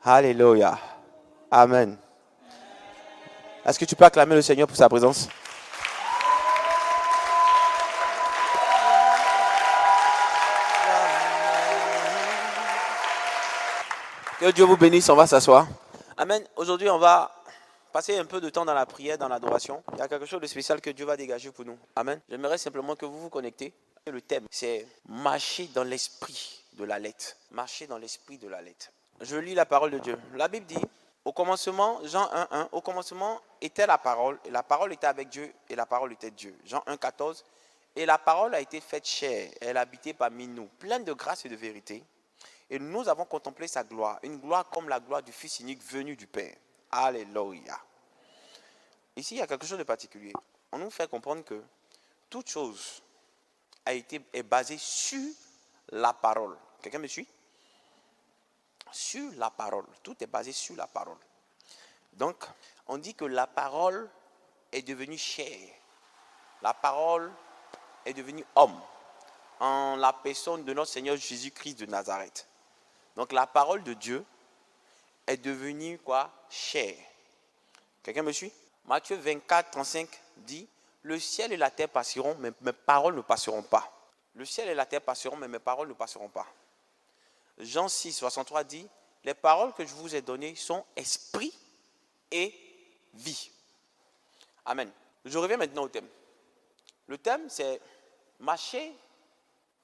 Alléluia. Amen. Est-ce que tu peux acclamer le Seigneur pour sa présence? Que Dieu vous bénisse, on va s'asseoir. Amen. Aujourd'hui, on va passer un peu de temps dans la prière, dans l'adoration. Il y a quelque chose de spécial que Dieu va dégager pour nous. Amen. J'aimerais simplement que vous vous connectez. Le thème, c'est marcher dans l'esprit de la lettre. Marcher dans l'esprit de la lettre. Je lis la parole de Dieu. La Bible dit, au commencement, Jean 1:1, au commencement était la parole, et la parole était avec Dieu, et la parole était Dieu. Jean 1:14, et la parole a été faite chair, elle habitait parmi nous, pleine de grâce et de vérité. Et nous avons contemplé sa gloire, une gloire comme la gloire du Fils unique venu du Père. Alléluia. Ici, il y a quelque chose de particulier. On nous fait comprendre que toute chose est basée sur la parole. Quelqu'un me suit? Sur la parole. Tout est basé sur la parole. Donc, on dit que la parole est devenue chair. La parole est devenue homme en la personne de notre Seigneur Jésus-Christ de Nazareth. Donc, la parole de Dieu est devenue quoi? Chair. Quelqu'un me suit? Matthieu 24:35 dit, le ciel et la terre passeront, mais mes paroles ne passeront pas. Le ciel et la terre passeront, mais mes paroles ne passeront pas. Jean 6:63 dit, les paroles que je vous ai données sont esprit et vie. Amen. Je reviens maintenant au thème. Le thème, c'est marcher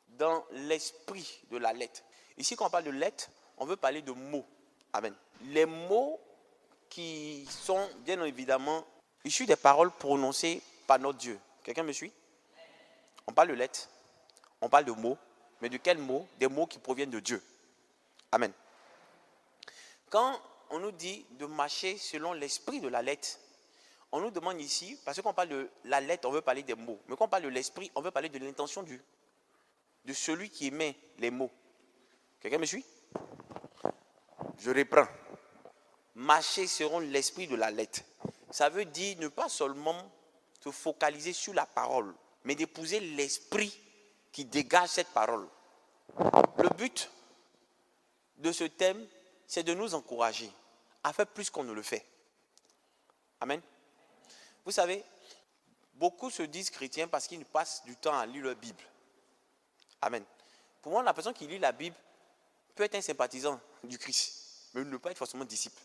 dans l'esprit de la lettre. Ici, quand on parle de lettre, on veut parler de mots. Amen. Les mots qui sont bien évidemment issus des paroles prononcées par notre Dieu. Quelqu'un me suit? On parle de lettres, on parle de mots, mais de quels mots? Des mots qui proviennent de Dieu. Amen. Quand on nous dit de marcher selon l'esprit de la lettre, on nous demande ici, parce qu'on parle de la lettre, on veut parler des mots. Mais quand on parle de l'esprit, on veut parler de l'intention de celui qui émet les mots. Quelqu'un me suit? Je reprends. Marcher selon l'esprit de la lettre. Ça veut dire ne pas seulement se focaliser sur la parole, mais d'épouser l'esprit qui dégage cette parole. Le but de ce thème, c'est de nous encourager à faire plus qu'on ne le fait. Amen. Vous savez, beaucoup se disent chrétiens parce qu'ils passent du temps à lire leur Bible. Amen. Pour moi, la personne qui lit la Bible peut être un sympathisant du Christ, mais ne pas être forcément disciple.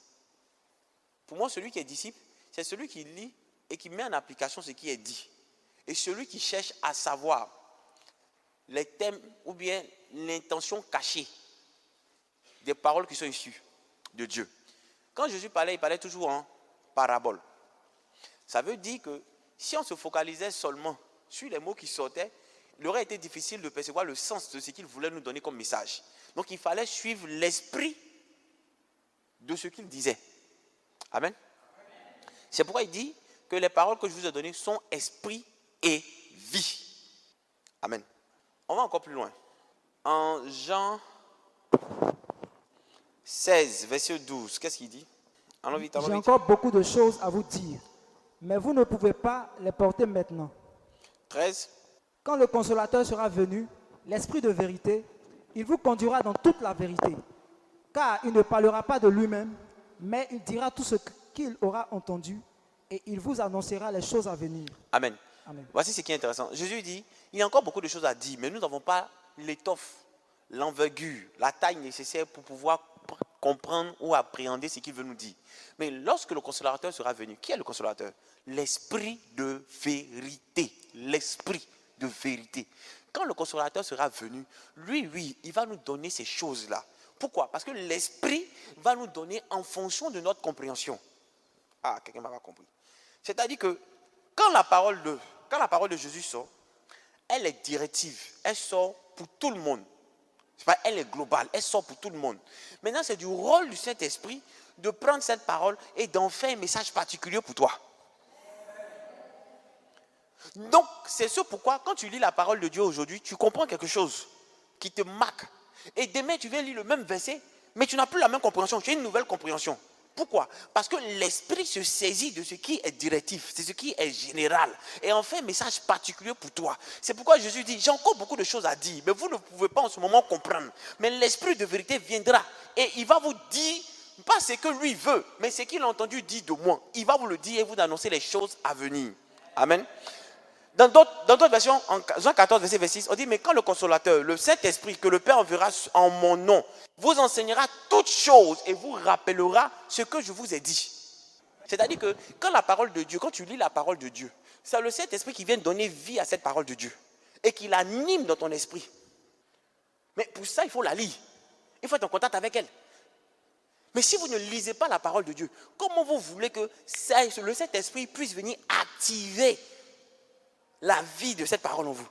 Pour moi, celui qui est disciple, c'est celui qui lit et qui met en application ce qui est dit. Et celui qui cherche à savoir les thèmes ou bien l'intention cachée des paroles qui sont issues de Dieu. Quand Jésus parlait, il parlait toujours en parabole. Ça veut dire que si on se focalisait seulement sur les mots qui sortaient, il aurait été difficile de percevoir le sens de ce qu'il voulait nous donner comme message. Donc il fallait suivre l'esprit de ce qu'il disait. Amen. C'est pourquoi il dit que les paroles que je vous ai données sont esprit et vie. Amen. On va encore plus loin. En Jean 16, verset 12, qu'est-ce qu'il dit? Allons vite, allons J'ai vite. encore beaucoup de choses à vous dire, mais vous ne pouvez pas les porter maintenant. 13. Quand le consolateur sera venu, l'esprit de vérité, il vous conduira dans toute la vérité. Car il ne parlera pas de lui-même, mais il dira tout ce qu'il aura entendu et il vous annoncera les choses à venir. Amen. Amen. Voici ce qui est intéressant. Jésus dit, il y a encore beaucoup de choses à dire, mais nous n'avons pas l'étoffe, l'envergure, la taille nécessaire pour pouvoir comprendre ou appréhender ce qu'il veut nous dire. Mais lorsque le consolateur sera venu, qui est le consolateur? L'esprit de vérité. L'esprit de vérité. Quand le consolateur sera venu, lui, il va nous donner ces choses-là. Pourquoi? Parce que l'esprit va nous donner en fonction de notre compréhension. Ah, quelqu'un m'a pas compris. C'est-à-dire que quand la parole de Jésus sort, elle est directive. Elle sort pour tout le monde. Elle est globale, elle sort pour tout le monde. Maintenant, c'est du rôle du Saint-Esprit de prendre cette parole et d'en faire un message particulier pour toi. Donc, c'est ce pourquoi, quand tu lis la parole de Dieu aujourd'hui, tu comprends quelque chose qui te marque. Et demain, tu viens lire le même verset, mais tu n'as plus la même compréhension, tu as une nouvelle compréhension. Pourquoi? Parce que l'esprit se saisit de ce qui est directif, c'est ce qui est général. Et en fait, un message particulier pour toi. C'est pourquoi Jésus dit, j'ai encore beaucoup de choses à dire, mais vous ne pouvez pas en ce moment comprendre. Mais l'esprit de vérité viendra et il va vous dire, pas ce que lui veut, mais ce qu'il a entendu dire de moi. Il va vous le dire et vous annoncer les choses à venir. Amen. Dans d'autres versions, en Jean 14, verset 26, on dit, mais quand le consolateur, le Saint-Esprit, que le Père enverra en mon nom, vous enseignera toutes choses et vous rappellera ce que je vous ai dit. C'est-à-dire que quand la parole de Dieu, quand tu lis la parole de Dieu, c'est le Saint-Esprit qui vient donner vie à cette parole de Dieu et qui l'anime dans ton esprit. Mais pour ça, il faut la lire. Il faut être en contact avec elle. Mais si vous ne lisez pas la parole de Dieu, comment vous voulez que le Saint-Esprit puisse venir activer la vie de cette parole en vous?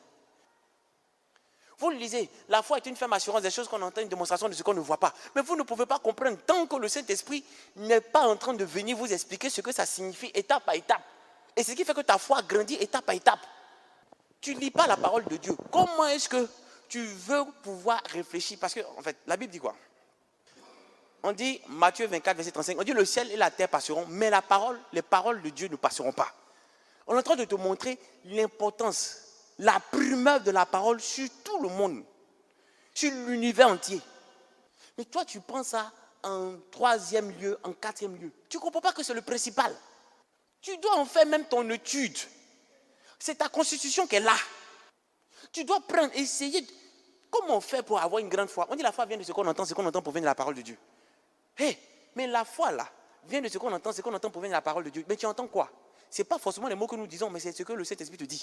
Vous le lisez, la foi est une ferme assurance des choses qu'on entend, une démonstration de ce qu'on ne voit pas. Mais vous ne pouvez pas comprendre tant que le Saint-Esprit n'est pas en train de venir vous expliquer ce que ça signifie étape par étape. Et ce qui fait que ta foi grandit étape par étape. Tu ne lis pas la parole de Dieu. Comment est-ce que tu veux pouvoir réfléchir? Parce que, en fait, la Bible dit quoi? On dit, Matthieu 24, verset 35, on dit le ciel et la terre passeront, mais les paroles de Dieu ne passeront pas. On est en train de te montrer l'importance, la primeur de la parole sur tout le monde, sur l'univers entier. Mais toi, tu prends ça en troisième lieu, en quatrième lieu. Tu ne comprends pas que c'est le principal. Tu dois en faire même ton étude. C'est ta constitution qui est là. Tu dois prendre, essayer. Comment on fait pour avoir une grande foi? On dit la foi vient de ce qu'on entend pour venir de la parole de Dieu. Mais la foi là, vient de ce qu'on entend pour venir de la parole de Dieu. Mais tu entends quoi? Ce n'est pas forcément les mots que nous disons, mais c'est ce que le Saint-Esprit te dit.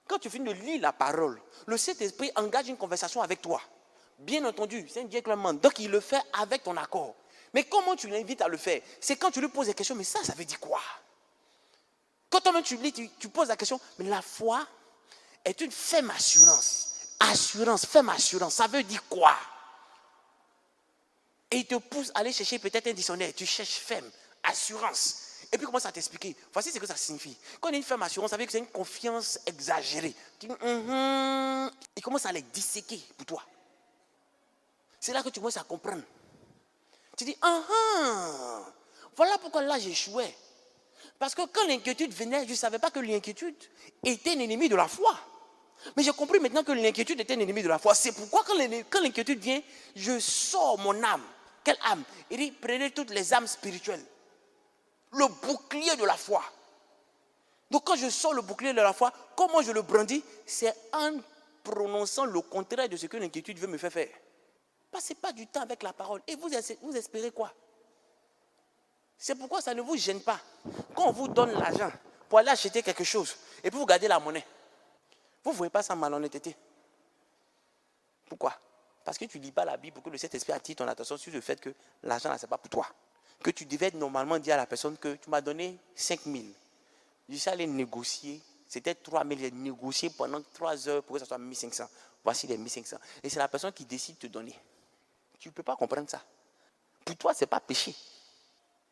Quand tu finis de lire la parole, le Saint-Esprit engage une conversation avec toi. Bien entendu, c'est un Dieu clément. Donc il le fait avec ton accord. Mais comment tu l'invites à le faire? C'est quand tu lui poses des questions, mais ça veut dire quoi? Quand toi-même tu lis, tu poses la question, mais la foi est une ferme assurance. Assurance, ferme assurance, ça veut dire quoi? Et il te pousse à aller chercher peut-être un dictionnaire. Tu cherches ferme, assurance. Et puis commence à t'expliquer. Voici ce que ça signifie. Quand on a une ferme assurance, ça veut dire que c'est une confiance exagérée. Tu dis, il commence à les disséquer pour toi. C'est là que tu commences à comprendre. Tu dis, voilà pourquoi là j'échouais. Parce que quand l'inquiétude venait, je ne savais pas que l'inquiétude était un ennemi de la foi. Mais j'ai compris maintenant que l'inquiétude était un ennemi de la foi. C'est pourquoi quand l'inquiétude vient, je sors mon âme. Quelle âme? Il dit, prenez toutes les âmes spirituelles. Le bouclier de la foi. Donc quand je sors le bouclier de la foi, comment je le brandis? C'est en prononçant le contraire de ce que l'inquiétude veut me faire faire. Passez pas du temps avec la parole. Et vous espérez quoi? C'est pourquoi ça ne vous gêne pas. Quand on vous donne l'argent pour aller acheter quelque chose, et puis vous gardez la monnaie, vous ne voyez pas ça malhonnêteté. Pourquoi? Parce que tu ne lis pas la Bible pour que le Saint-Esprit attire ton attention sur le fait que l'argent, là, ce n'est pas pour toi. Que tu devais normalement dire à la personne que tu m'as donné 5 000. Je suis allé négocier. C'était 3 000. J'ai négocié pendant 3 heures pour que ça soit 1 500. Voici les 1 500. Et c'est la personne qui décide de te donner. Tu ne peux pas comprendre ça. Pour toi, ce n'est pas péché.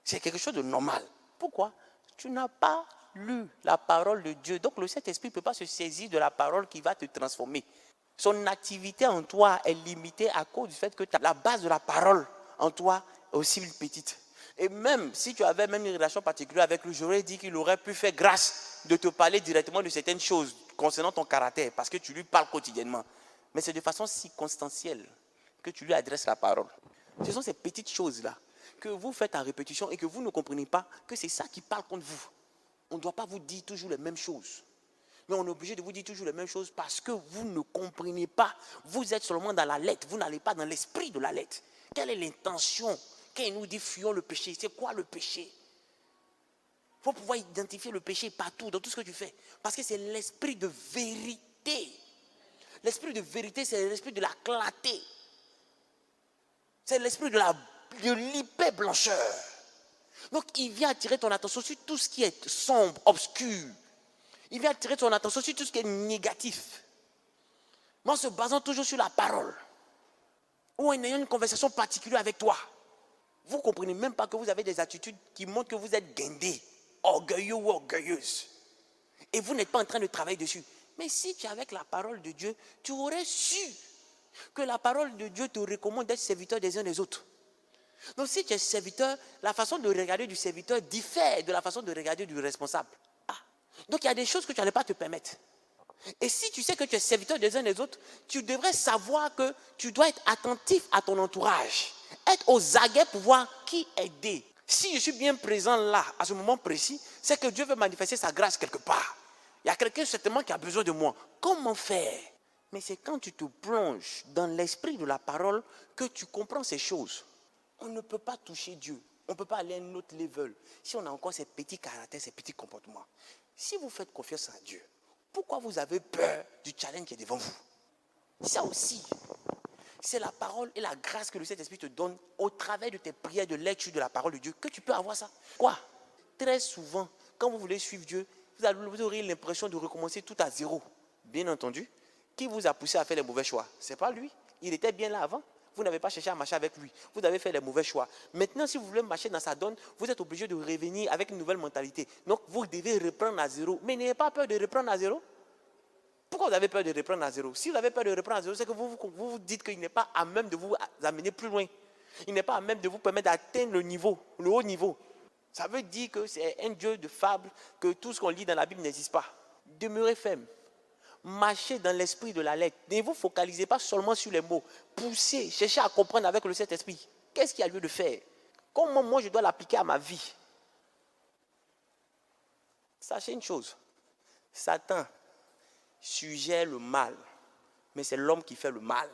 C'est quelque chose de normal. Pourquoi? Tu n'as pas lu la parole de Dieu. Donc le Saint-Esprit ne peut pas se saisir de la parole qui va te transformer. Son activité en toi est limitée à cause du fait que la base de la parole en toi est aussi petite. Et même si tu avais même une relation particulière avec lui, j'aurais dit qu'il aurait pu faire grâce de te parler directement de certaines choses concernant ton caractère, parce que tu lui parles quotidiennement. Mais c'est de façon circonstancielle que tu lui adresses la parole. Ce sont ces petites choses-là que vous faites en répétition et que vous ne comprenez pas que c'est ça qui parle contre vous. On ne doit pas vous dire toujours les mêmes choses. Mais on est obligé de vous dire toujours les mêmes choses parce que vous ne comprenez pas. Vous êtes seulement dans la lettre, vous n'allez pas dans l'esprit de la lettre. Quelle est l'intention? Quand il nous dit fuyons le péché, c'est quoi le péché? Il faut pouvoir identifier le péché partout, dans tout ce que tu fais. Parce que c'est l'esprit de vérité. L'esprit de vérité, c'est l'esprit de la clarté. C'est l'esprit de l'hyper blancheur. Donc il vient attirer ton attention sur tout ce qui est sombre, obscur. Il vient attirer ton attention sur tout ce qui est négatif. Mais en se basant toujours sur la parole. Ou en ayant une conversation particulière avec toi. Vous ne comprenez même pas que vous avez des attitudes qui montrent que vous êtes guindé, orgueilleux ou orgueilleuse. Et vous n'êtes pas en train de travailler dessus. Mais si tu es avec la parole de Dieu, tu aurais su que la parole de Dieu te recommande d'être serviteur des uns des autres. Donc si tu es serviteur, la façon de regarder du serviteur diffère de la façon de regarder du responsable. Ah. Donc il y a des choses que tu n'allais pas te permettre. Et si tu sais que tu es serviteur des uns des autres, tu devrais savoir que tu dois être attentif à ton entourage. Être aux aguets pour voir qui aider. Si je suis bien présent là, à ce moment précis, c'est que Dieu veut manifester sa grâce quelque part. Il y a quelqu'un certainement qui a besoin de moi. Comment faire? Mais c'est quand tu te plonges dans l'esprit de la parole que tu comprends ces choses. On ne peut pas toucher Dieu. On ne peut pas aller à un autre level si on a encore ces petits caractères, ces petits comportements. Si vous faites confiance à Dieu, pourquoi vous avez peur du challenge qui est devant vous? Ça aussi, c'est la parole et la grâce que le Saint-Esprit te donne au travers de tes prières de lecture de la parole de Dieu que tu peux avoir ça. Quoi? Très souvent, quand vous voulez suivre Dieu, vous aurez l'impression de recommencer tout à zéro. Bien entendu, qui vous a poussé à faire les mauvais choix? Ce n'est pas lui. Il était bien là avant. Vous n'avez pas cherché à marcher avec lui. Vous avez fait les mauvais choix. Maintenant, si vous voulez marcher dans sa donne, vous êtes obligé de revenir avec une nouvelle mentalité. Donc, vous devez reprendre à zéro. Mais n'ayez pas peur de reprendre à zéro. Pourquoi vous avez peur de reprendre à zéro? Si vous avez peur de reprendre à zéro, c'est que vous dites qu'il n'est pas à même de vous amener plus loin. Il n'est pas à même de vous permettre d'atteindre le niveau, le haut niveau. Ça veut dire que c'est un Dieu de fable, que tout ce qu'on lit dans la Bible n'existe pas. Demeurez ferme. Marchez dans l'esprit de la lettre. Ne vous focalisez pas seulement sur les mots. Poussez, cherchez à comprendre avec le Saint-Esprit. Qu'est-ce qu'il y a lieu de faire? Comment moi je dois l'appliquer à ma vie? Sachez une chose. Satan suggère le mal, mais c'est l'homme qui fait le mal.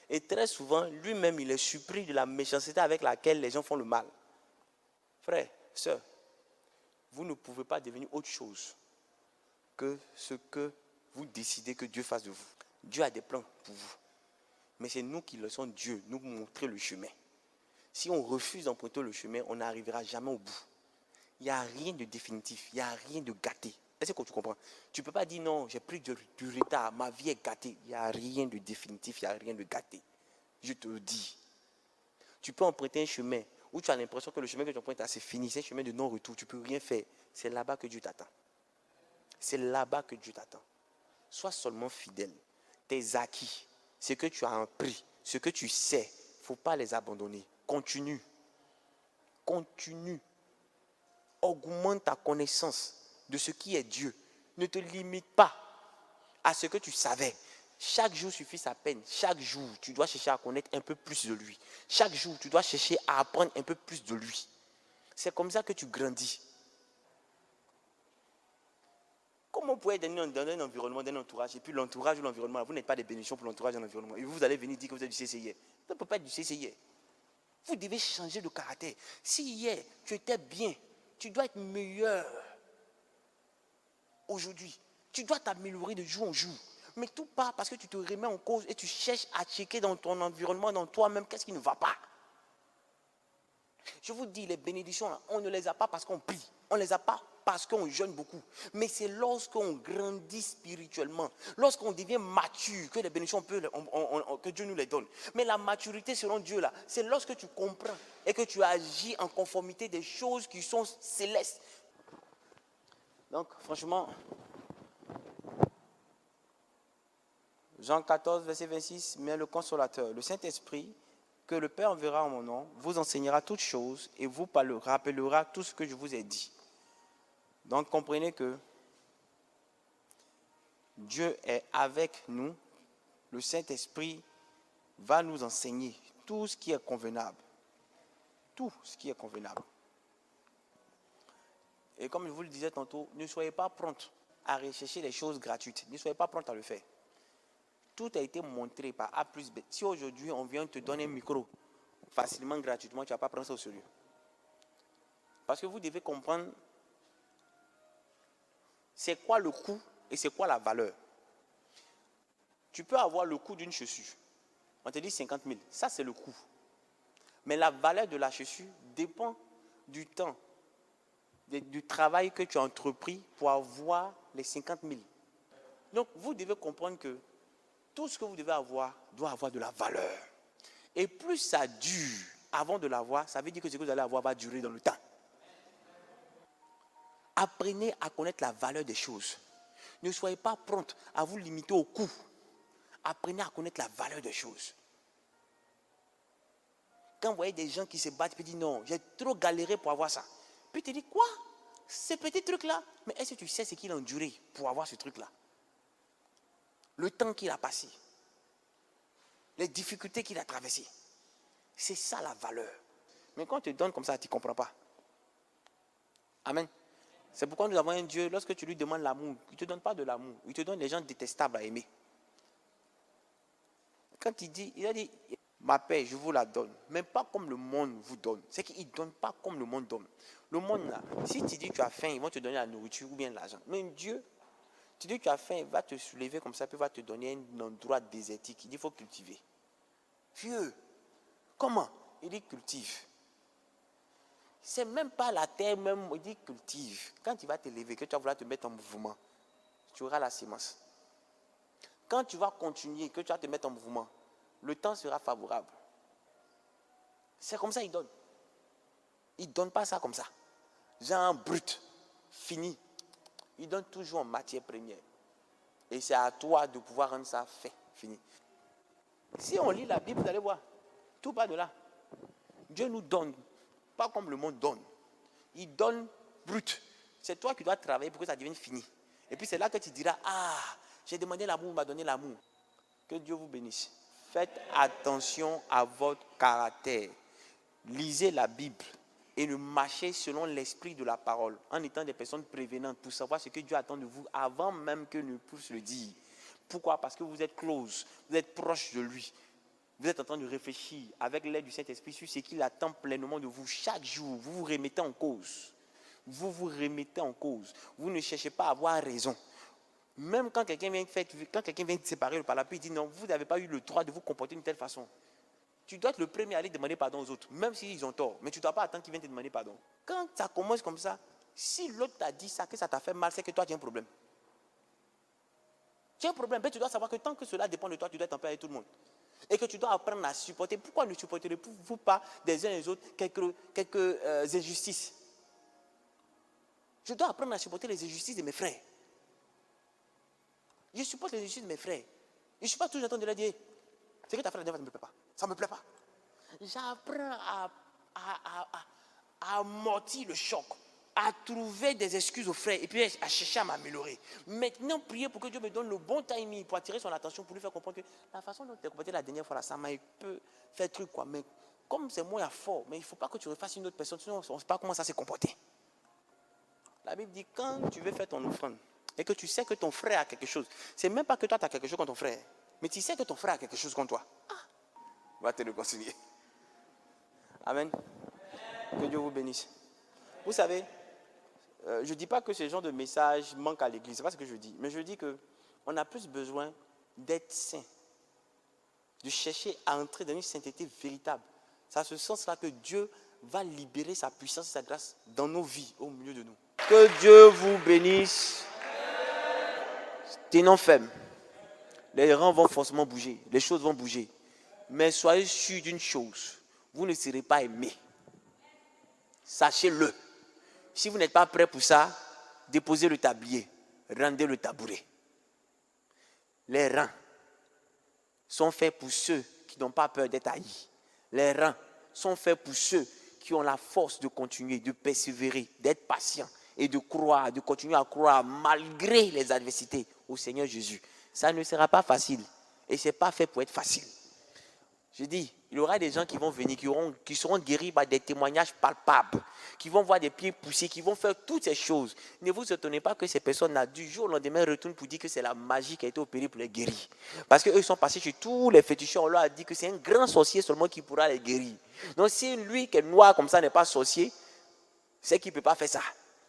Et très souvent, lui-même, il est surpris de la méchanceté avec laquelle les gens font le mal. Frères, sœurs, vous ne pouvez pas devenir autre chose que ce que vous décidez que Dieu fasse de vous. Dieu a des plans pour vous. Mais c'est nous qui laissons Dieu nous montrer le chemin. Si on refuse d'emprunter le chemin, on n'arrivera jamais au bout. Il n'y a rien de définitif, il n'y a rien de gâté. Est-ce que tu comprends? Tu ne peux pas dire non, j'ai pris du retard, ma vie est gâtée. Il n'y a rien de définitif, il n'y a rien de gâté. Je te le dis. Tu peux emprunter un chemin où tu as l'impression que le chemin que tu empruntes, c'est fini, c'est un chemin de non-retour, tu ne peux rien faire. C'est là-bas que Dieu t'attend. C'est là-bas que Dieu t'attend. Sois seulement fidèle. Tes acquis, ce que tu as appris, ce que tu sais, il ne faut pas les abandonner. Continue. Continue. Augmente ta connaissance de ce qui est Dieu. Ne te limite pas à ce que tu savais. Chaque jour suffit sa peine. Chaque jour, tu dois chercher à connaître un peu plus de lui. Chaque jour, tu dois chercher à apprendre un peu plus de lui. C'est comme ça que tu grandis. Comment vous pouvez être dans un environnement, dans un entourage, et puis l'entourage ou l'environnement, vous n'êtes pas des bénédictions pour l'entourage et l'environnement, et vous allez venir dire que vous êtes du CCIR. Ça ne peut pas être du CCIR. Vous devez changer de caractère. Si hier, tu étais bien, tu dois être meilleur aujourd'hui. Tu dois t'améliorer de jour en jour. Mais tout part parce que tu te remets en cause et tu cherches à checker dans ton environnement, dans toi-même, qu'est-ce qui ne va pas. Je vous dis, les bénédictions, on ne les a pas parce qu'on prie. On ne les a pas parce qu'on jeûne beaucoup. Mais c'est lorsqu'on grandit spirituellement, lorsqu'on devient mature, que les bénédictions, que Dieu nous les donne. Mais la maturité selon Dieu, là, c'est lorsque tu comprends et que tu agis en conformité des choses qui sont célestes. Donc, franchement, Jean 14, verset 26, mais le consolateur, le Saint-Esprit, que le Père enverra en mon nom, vous enseignera toutes choses et vous rappellera tout ce que je vous ai dit. Donc, comprenez que Dieu est avec nous. Le Saint-Esprit va nous enseigner tout ce qui est convenable. Tout ce qui est convenable. Et comme je vous le disais tantôt, ne soyez pas prompt à rechercher les choses gratuites. Ne soyez pas prompt à le faire. Tout a été montré par A plus B. Si aujourd'hui on vient te donner un micro facilement, gratuitement, tu ne vas pas prendre ça au sérieux. Parce que vous devez comprendre c'est quoi le coût et c'est quoi la valeur. Tu peux avoir le coût d'une chaussure. On te dit 50 000. Ça, c'est le coût. Mais la valeur de la chaussure dépend du temps, du travail que tu as entrepris pour avoir les 50 000. Donc, vous devez comprendre que tout ce que vous devez avoir doit avoir de la valeur. Et plus ça dure avant de l'avoir, ça veut dire que ce que vous allez avoir va durer dans le temps. Apprenez à connaître la valeur des choses. Ne soyez pas prompt à vous limiter au coût. Apprenez à connaître la valeur des choses. quand vous voyez des gens qui se battent, puis disent non, j'ai trop galéré pour avoir ça. Puis tu te dis quoi? Ce petit truc-là, mais est-ce que tu sais ce qu'il a enduré pour avoir ce truc-là? Le temps qu'il a passé, les difficultés qu'il a traversées. C'est ça la valeur. Mais quand on te donne comme ça, tu ne comprends pas. Amen. C'est pourquoi nous avons un Dieu, lorsque tu lui demandes l'amour, il ne te donne pas de l'amour, il te donne des gens détestables à aimer. Quand il a dit, ma paix, je vous la donne, mais pas comme le monde vous donne. C'est qu'il ne donne pas comme le monde donne. Le monde là, si tu dis que tu as faim, ils vont te donner la nourriture ou bien l'argent. Mais Dieu, tu dis que tu as faim, il va te soulever comme ça, puis il va te donner un endroit désertique. Il dit, il faut cultiver. Vieux, comment? Il dit cultive. C'est même pas la terre même, il dit cultive. Quand tu vas te lever, que tu vas vouloir te mettre en mouvement, tu auras la sémence. Quand tu vas continuer, que tu vas te mettre en mouvement, le temps sera favorable. C'est comme ça qu'il donne. Il ne donne pas ça comme ça. Genre brut, fini. Il donne toujours en matière première. Et c'est à toi de pouvoir rendre ça fait, fini. Si on lit la Bible, vous allez voir, tout part de là. Dieu nous donne, pas comme le monde donne. Il donne brut. C'est toi qui dois travailler pour que ça devienne fini. Et puis c'est là que tu diras, ah, j'ai demandé l'amour, il m'a donné l'amour. Que Dieu vous bénisse. Faites attention à votre caractère. Lisez la Bible et ne marchez selon l'esprit de la parole, en étant des personnes prévenantes pour savoir ce que Dieu attend de vous avant même que nous puissions le dire. Pourquoi? Parce que vous êtes close, vous êtes proche de lui. Vous êtes en train de réfléchir avec l'aide du Saint-Esprit sur ce qu'il attend pleinement de vous. Chaque jour, vous vous remettez en cause. Vous vous remettez en cause. Vous ne cherchez pas à avoir raison. Même quand quelqu'un vient te séparer par la paix, il dit non, vous n'avez pas eu le droit de vous comporter d'une telle façon. Tu dois être le premier à aller demander pardon aux autres, même s'ils ont tort. Mais tu ne dois pas attendre qu'ils viennent te demander pardon. Quand ça commence comme ça, si l'autre t'a dit ça, que ça t'a fait mal, c'est que toi tu as un problème. Tu as un problème, mais tu dois savoir que tant que cela dépend de toi, tu dois être en paix avec tout le monde. Et que tu dois apprendre à supporter. Pourquoi ne supportez-vous pas des uns et des autres quelques injustices? Je dois apprendre à supporter les injustices de mes frères. Je supporte les injustices de mes frères. Je ne suis pas toujours en train de leur dire, c'est que ta frère, ça ne me plaît pas. Ça ne me plaît pas. J'apprends à amortir le choc, à trouver des excuses aux frères et puis à chercher à m'améliorer. Maintenant, prier pour que Dieu me donne le bon timing pour attirer son attention, pour lui faire comprendre que la façon dont tu as comporté la dernière fois, là, ça m'a un peu fait truc, quoi. Mais comme c'est moi à fort, mais il ne faut pas que tu refasses une autre personne, sinon on ne sait pas comment ça s'est comporté. La Bible dit, quand tu veux faire ton offrande et que tu sais que ton frère a quelque chose, c'est même pas que toi tu as quelque chose contre ton frère, mais tu sais que ton frère a quelque chose contre toi. Va te réconcilier. Amen. Que Dieu vous bénisse. Vous savez, je ne dis pas que ce genre de message manque à l'église, ce n'est pas ce que je dis, mais je dis qu'on a plus besoin d'être saint, de chercher à entrer dans une sainteté véritable. C'est à ce sens-là que Dieu va libérer sa puissance et sa grâce dans nos vies, au milieu de nous. Que Dieu vous bénisse. Tenons ferme. Les rangs vont forcément bouger, les choses vont bouger. Mais soyez sûrs d'une chose, vous ne serez pas aimés. Sachez-le. Si vous n'êtes pas prêt pour ça, déposez le tablier, rendez le tabouret. Les rangs sont faits pour ceux qui n'ont pas peur d'être haïs. Les rangs sont faits pour ceux qui ont la force de continuer, de persévérer, d'être patients et de croire, de continuer à croire malgré les adversités au Seigneur Jésus. Ça ne sera pas facile et ce n'est pas fait pour être facile. Je dis, il y aura des gens qui vont venir, qui seront guéris par des témoignages palpables, qui vont voir des pieds poussés, qui vont faire toutes ces choses. Ne vous étonnez pas que ces personnes-là, du jour au lendemain, retournent pour dire que c'est la magie qui a été opérée pour les guérir. Parce qu'eux sont passés chez tous les féticheurs, on leur a dit que c'est un grand sorcier seulement qui pourra les guérir. Donc si lui qui est noir comme ça n'est pas sorcier, c'est qu'il ne peut pas faire ça.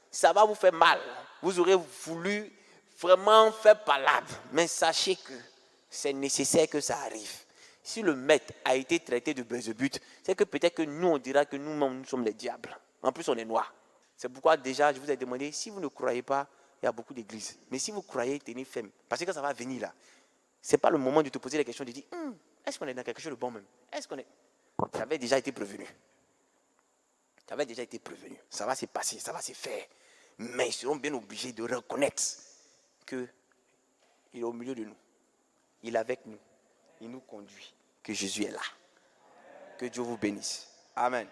Ça va vous faire mal. Vous aurez voulu vraiment faire palabre. Mais sachez que c'est nécessaire que ça arrive. Si le maître a été traité de Belzébuth, c'est que peut-être que nous, on dira que nous-mêmes, nous sommes les diables. En plus, on est noirs. C'est pourquoi déjà, je vous ai demandé, si vous ne croyez pas, il y a beaucoup d'églises. Mais si vous croyez, tenez ferme. Parce que quand ça va venir là, ce n'est pas le moment de te poser la question de dire, est-ce qu'on est dans quelque chose de bon même? Est-ce qu'on est... Tu avais déjà été prévenu. Tu avais déjà été prévenu. Ça va se passer, ça va se faire. Mais ils seront bien obligés de reconnaître qu'il est au milieu de nous. Il est avec nous. Il nous conduit. Que Jésus est là. Que Dieu vous bénisse. Amen.